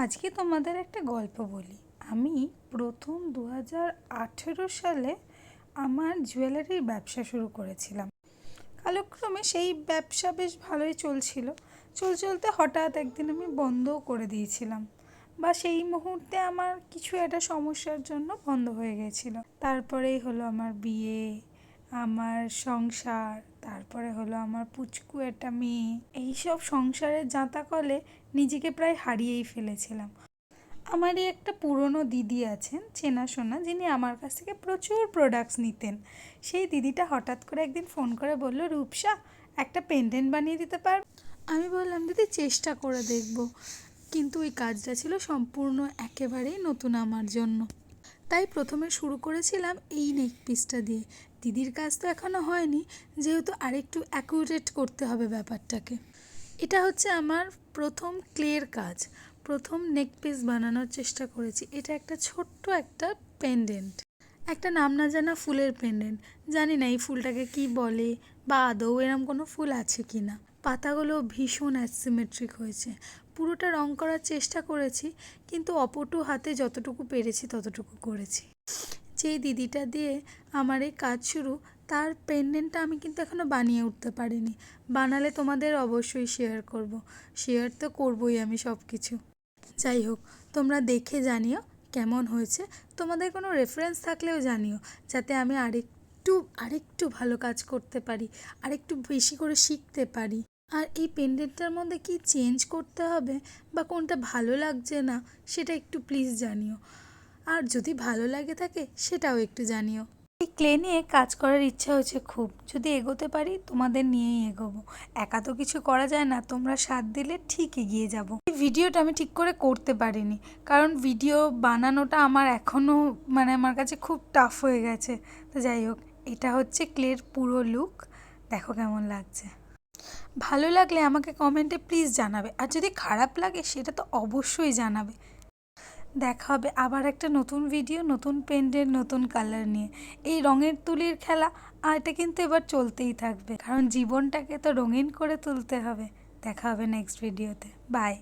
আজকে তোমাদের একটা গল্প বলি। আমি প্রথম 2018 সালে আমার জুয়েলারির ব্যবসা শুরু করেছিলাম। কালক্রমে সেই ব্যবসা বেশ ভালোই চলছিল। চলতে হঠাৎ একদিন আমি বন্ধও করে দিয়েছিলাম, বা সেই মুহূর্তে আমার কিছু একটা সমস্যার জন্য বন্ধ হয়ে গেছিল। তারপরেই হলো আমার বিয়ে, আমার সংসার, তারপরে হলো আমার পুচকু একটা মেয়ে। এইসব সংসারের জাঁতাকলে নিজেকে প্রায় হারিয়েই ফেলেছিলাম। আমারই একটা পুরনো দিদি আছেন চেনাশোনা, যিনি আমার কাছ থেকে প্রচুর প্রোডাক্টস নিতেন। সেই দিদিটা হঠাৎ করে একদিন ফোন করে বলল, রূপসা, একটা পেন্ডেন্ট বানিয়ে দিতে পার? আমি বললাম, দিদি চেষ্টা করে দেখব। কিন্তু ওই কাজটা ছিল সম্পূর্ণ একেবারেই নতুন আমার জন্য। তাই প্রথমে শুরু করেছিলাম এই নেক পিসটা দিয়ে। দিদির কাজ তো এখনও হয়নি, যেহেতু আরেকটু অ্যাকুরেট করতে হবে ব্যাপারটাকে। এটা হচ্ছে আমার প্রথম ক্লের কাজ। প্রথম নেক পিস বানানোর চেষ্টা করেছি। এটা একটা ছোট্ট একটা পেন্ডেন্ট, একটা নাম না জানা ফুলের পেন্ডেন্ট। জানি না এই ফুলটাকে কি বলে, বা আদৌ এরম কোনো ফুল আছে কি না। পাতাগুলো ভীষণ অ্যাসিমেট্রিক হয়েছে। পুরোটা রং করার চেষ্টা করেছি, কিন্তু অপটু হাতে যতটুকু পেরেছি ততটুকু করেছি। যেই দিদিটা দিয়ে আমার এই কাজ শুরু, তার পেন্ডেন্টটা আমি কিন্তু এখনও বানিয়ে উঠতে পারিনি। বানালে তোমাদের অবশ্যই শেয়ার করব। শেয়ার তো করবই আমি সব কিছু। যাই হোক, তোমরা দেখে জানিও কেমন হয়েছে। তোমাদের কোনো রেফারেন্স থাকলেও জানিও, যাতে আমি আরেকটু ভালো কাজ করতে পারি, আরেকটু বেশি করে শিখতে পারি। আর এই পেন্ডেন্টটার মধ্যে কি চেঞ্জ করতে হবে বা কোনটা ভালো লাগছে না, সেটা একটু প্লিজ জানিও। আর যদি ভালো লাগে থাকে সেটাও একটু জানিও। এই ক্লে নিয়ে কাজ করার ইচ্ছা হয়েছে খুব। যদি এগোতে পারি তোমাদের নিয়েই এগোবো। একা তো কিছু করা যায় না, তোমরা সাথ দিলে ঠিক এগিয়ে যাব। এই ভিডিওটা আমি ঠিক করে করতে পারিনি, কারণ ভিডিও বানানোটা আমার এখনও আমার কাছে খুব টাফ হয়ে গেছে। তো যাই হোক, এটা হচ্ছে ক্লের পুরো লুক। দেখো কেমন লাগছে। ভালো লাগলে আমাকে কমেন্টে প্লিজ জানাবে, আর যদি খারাপ লাগে সেটা তো অবশ্যই জানাবে। দেখা হবে আবার একটা নতুন ভিডিও, নতুন পেন্টের নতুন কালার নিয়ে। এই রঙের তুলির খেলা এটা কিন্তু এবার চলতেই থাকবে, কারণ জীবনটাকে তো রঙিন করে তুলতে হবে। দেখা হবে নেক্সট ভিডিওতে। বাই।